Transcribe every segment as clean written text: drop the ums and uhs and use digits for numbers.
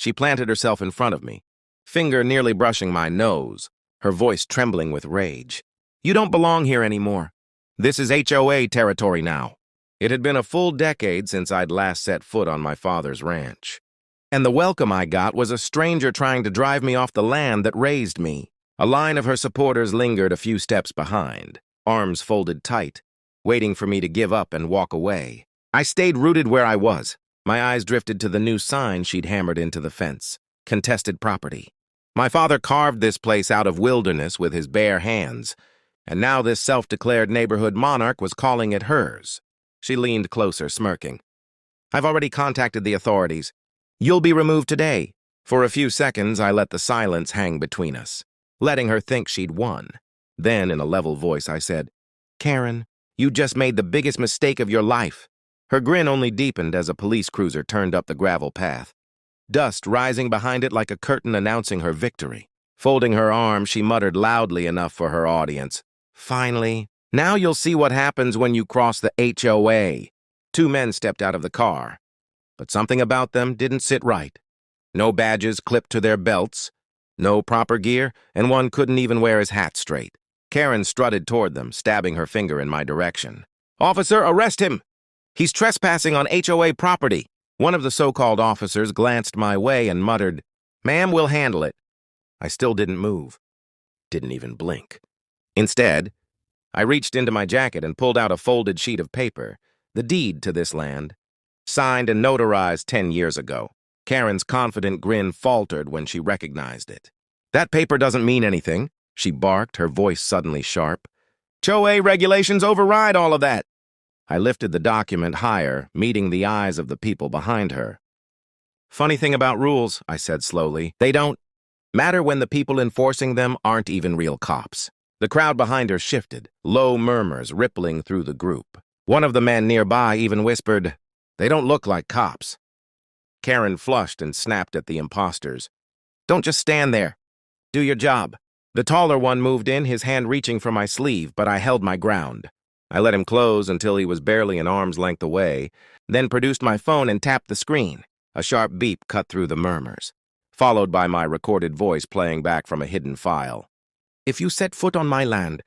She planted herself in front of me, finger nearly brushing my nose, her voice trembling with rage. "You don't belong here anymore. This is HOA territory now." It had been a full decade since I'd last set foot on my father's ranch. And the welcome I got was a stranger trying to drive me off the land that raised me. A line of her supporters lingered a few steps behind, arms folded tight, waiting for me to give up and walk away. I stayed rooted where I was. My eyes drifted to the new sign she'd hammered into the fence. Contested property. My father carved this place out of wilderness with his bare hands, and now this self-declared neighborhood monarch was calling it hers. She leaned closer, smirking. "I've already contacted the authorities. You'll be removed today." For a few seconds, I let the silence hang between us, letting her think she'd won. Then, in a level voice, I said, "Karen, you just made the biggest mistake of your life." Her grin only deepened as a police cruiser turned up the gravel path, dust rising behind it like a curtain announcing her victory. Folding her arms, she muttered loudly enough for her audience, "Finally, now you'll see what happens when you cross the HOA." Two men stepped out of the car, but something about them didn't sit right. No badges clipped to their belts, no proper gear, and one couldn't even wear his hat straight. Karen strutted toward them, stabbing her finger in my direction. "Officer, arrest him! He's trespassing on HOA property." One of the so-called officers glanced my way and muttered, "Ma'am, we'll handle it." I still didn't move. Didn't even blink. Instead, I reached into my jacket and pulled out a folded sheet of paper, the deed to this land, signed and notarized 10 years ago. Karen's confident grin faltered when she recognized it. "That paper doesn't mean anything," she barked, her voice suddenly sharp. "HOA regulations override all of that." I lifted the document higher, meeting the eyes of the people behind her. "Funny thing about rules," I said slowly, "they don't matter when the people enforcing them aren't even real cops." The crowd behind her shifted, low murmurs rippling through the group. One of the men nearby even whispered, "They don't look like cops." Karen flushed and snapped at the imposters. "Don't just stand there. Do your job." The taller one moved in, his hand reaching for my sleeve, but I held my ground. I let him close until he was barely an arm's length away, then produced my phone and tapped the screen. A sharp beep cut through the murmurs, followed by my recorded voice playing back from a hidden file. "If you set foot on my land,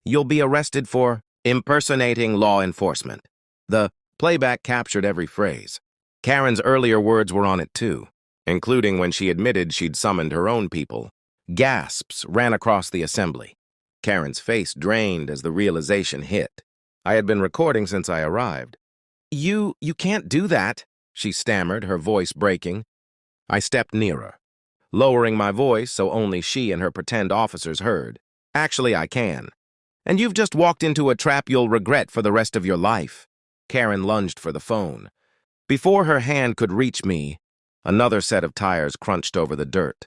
you'll be arrested for impersonating law enforcement." The playback captured every phrase. Karen's earlier words were on it too, including when she admitted she'd summoned her own people. Gasps ran across the assembly. Karen's face drained as the realization hit. I had been recording since I arrived. You can't do that," she stammered, her voice breaking. I stepped nearer, lowering my voice so only she and her pretend officers heard. "Actually, I can. And you've just walked into a trap you'll regret for the rest of your life." Karen lunged for the phone. Before her hand could reach me, another set of tires crunched over the dirt.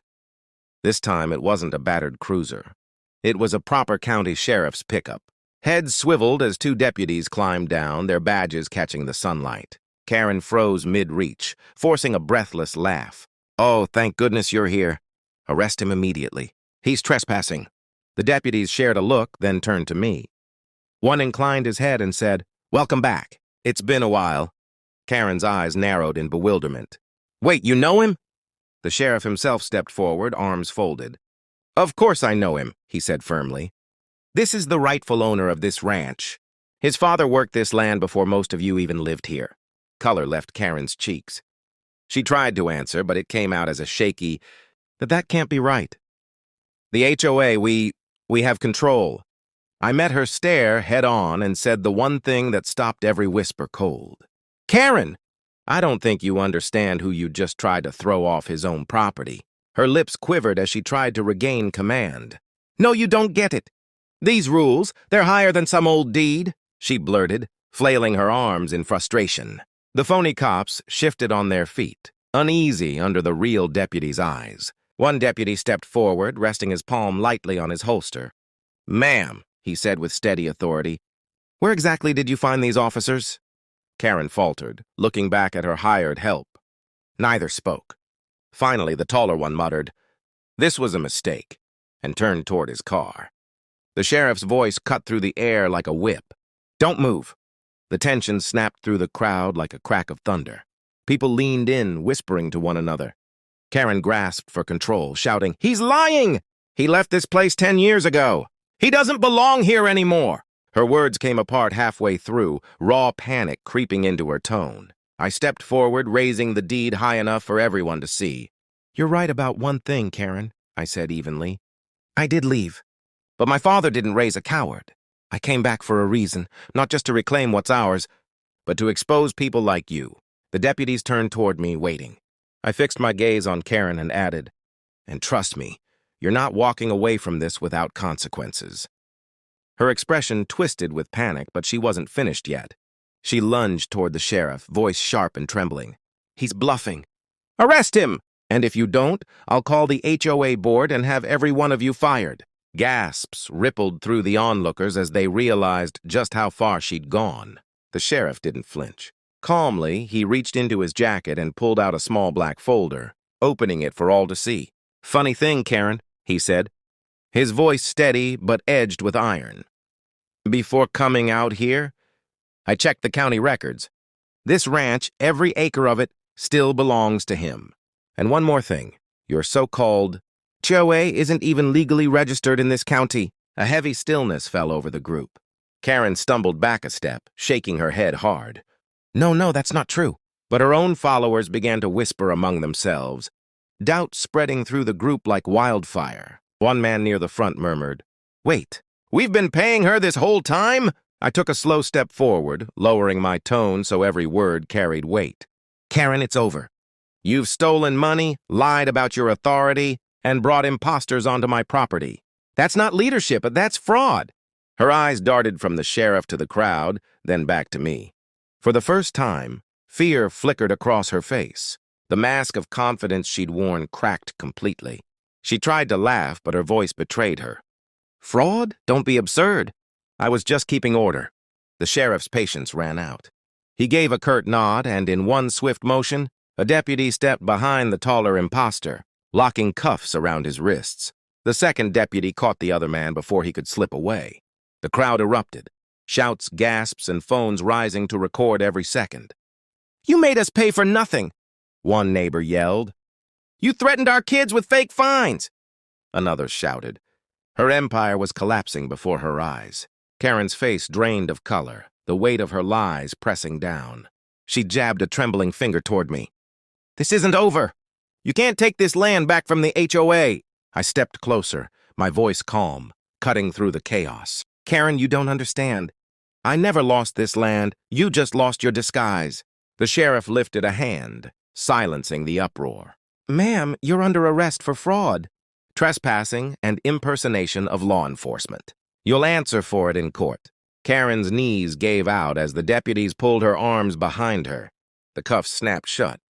This time it wasn't a battered cruiser. It was a proper county sheriff's pickup. Heads swiveled as two deputies climbed down, their badges catching the sunlight. Karen froze mid-reach, forcing a breathless laugh. "Oh, thank goodness you're here. Arrest him immediately. He's trespassing." The deputies shared a look, then turned to me. One inclined his head and said, "Welcome back. It's been a while." Karen's eyes narrowed in bewilderment. "Wait, you know him?" The sheriff himself stepped forward, arms folded. "Of course I know him," he said firmly. "This is the rightful owner of this ranch. His father worked this land before most of you even lived here." Color left Karen's cheeks. She tried to answer, but it came out as a shaky, "That can't be right. The HOA, we have control." I met her stare head-on and said the one thing that stopped every whisper cold. "Karen, I don't think you understand who you just tried to throw off his own property." Her lips quivered as she tried to regain command. "No, you don't get it. These rules, they're higher than some old deed," she blurted, flailing her arms in frustration. The phony cops shifted on their feet, uneasy under the real deputy's eyes. One deputy stepped forward, resting his palm lightly on his holster. "Ma'am," he said with steady authority, "where exactly did you find these officers?" Karen faltered, looking back at her hired help. Neither spoke. Finally, the taller one muttered, "This was a mistake," and turned toward his car. The sheriff's voice cut through the air like a whip. "Don't move." The tension snapped through the crowd like a crack of thunder. People leaned in, whispering to one another. Karen grasped for control, shouting, "He's lying! He left this place 10 years ago. He doesn't belong here anymore." Her words came apart halfway through, raw panic creeping into her tone. I stepped forward, raising the deed high enough for everyone to see. "You're right about one thing, Karen," I said evenly. "I did leave, but my father didn't raise a coward. I came back for a reason, not just to reclaim what's ours, but to expose people like you." The deputies turned toward me, waiting. I fixed my gaze on Karen and added, "And trust me, you're not walking away from this without consequences." Her expression twisted with panic, but she wasn't finished yet. She lunged toward the sheriff, voice sharp and trembling. "He's bluffing. Arrest him! And if you don't, I'll call the HOA board and have every one of you fired." Gasps rippled through the onlookers as they realized just how far she'd gone. The sheriff didn't flinch. Calmly, he reached into his jacket and pulled out a small black folder, opening it for all to see. "Funny thing, Karen," he said, his voice steady but edged with iron. "Before coming out here, I checked the county records. This ranch, every acre of it, still belongs to him. And one more thing, your so-called HOA isn't even legally registered in this county." A heavy stillness fell over the group. Karen stumbled back a step, shaking her head hard. No, that's not true." But her own followers began to whisper among themselves, doubt spreading through the group like wildfire. One man near the front murmured, "Wait, we've been paying her this whole time?" I took a slow step forward, lowering my tone so every word carried weight. "Karen, it's over. You've stolen money, lied about your authority, and brought imposters onto my property. That's not leadership, but that's fraud." Her eyes darted from the sheriff to the crowd, then back to me. For the first time, fear flickered across her face. The mask of confidence she'd worn cracked completely. She tried to laugh, but her voice betrayed her. "Fraud? Don't be absurd. I was just keeping order." The sheriff's patience ran out. He gave a curt nod, and in one swift motion, a deputy stepped behind the taller impostor, locking cuffs around his wrists. The second deputy caught the other man before he could slip away. The crowd erupted, shouts, gasps, and phones rising to record every second. "You made us pay for nothing," one neighbor yelled. "You threatened our kids with fake fines," another shouted. Her empire was collapsing before her eyes. Karen's face drained of color, the weight of her lies pressing down. She jabbed a trembling finger toward me. "This isn't over. You can't take this land back from the HOA." I stepped closer, my voice calm, cutting through the chaos. "Karen, you don't understand. I never lost this land. You just lost your disguise." The sheriff lifted a hand, silencing the uproar. "Ma'am, you're under arrest for fraud, trespassing, and impersonation of law enforcement. You'll answer for it in court." Karen's knees gave out as the deputies pulled her arms behind her. The cuffs snapped shut,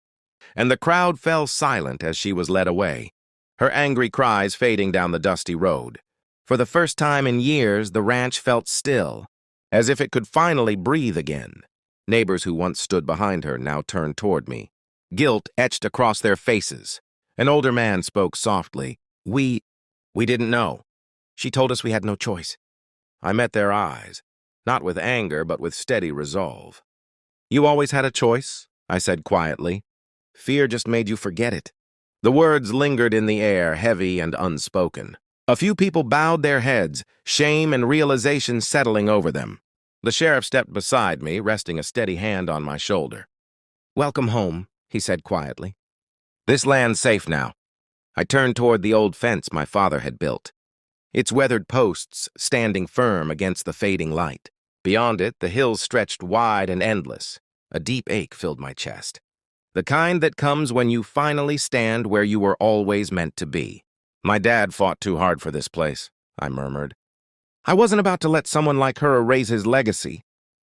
and the crowd fell silent as she was led away, her angry cries fading down the dusty road. For the first time in years, the ranch felt still, as if it could finally breathe again. Neighbors who once stood behind her now turned toward me, guilt etched across their faces. An older man spoke softly. We didn't know. She told us we had no choice." I met their eyes, not with anger, but with steady resolve. "You always had a choice," I said quietly. "Fear just made you forget it." The words lingered in the air, heavy and unspoken. A few people bowed their heads, shame and realization settling over them. The sheriff stepped beside me, resting a steady hand on my shoulder. "Welcome home," he said quietly. "This land's safe now." I turned toward the old fence my father had built, its weathered posts standing firm against the fading light. Beyond it, the hills stretched wide and endless. A deep ache filled my chest. The kind that comes when you finally stand where you were always meant to be. "My dad fought too hard for this place," I murmured. "I wasn't about to let someone like her erase his legacy."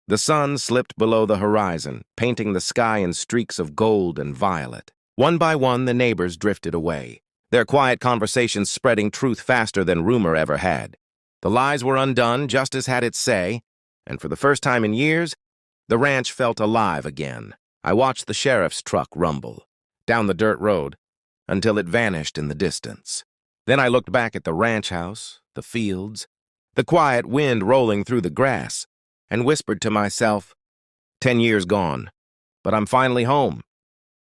The sun slipped below the horizon, painting the sky in streaks of gold and violet. One by one, the neighbors drifted away, their quiet conversations spreading truth faster than rumor ever had. The lies were undone, justice had its say, and for the first time in years, the ranch felt alive again. I watched the sheriff's truck rumble down the dirt road until it vanished in the distance. Then I looked back at the ranch house, the fields, the quiet wind rolling through the grass, and whispered to myself, 10 years gone, but I'm finally home.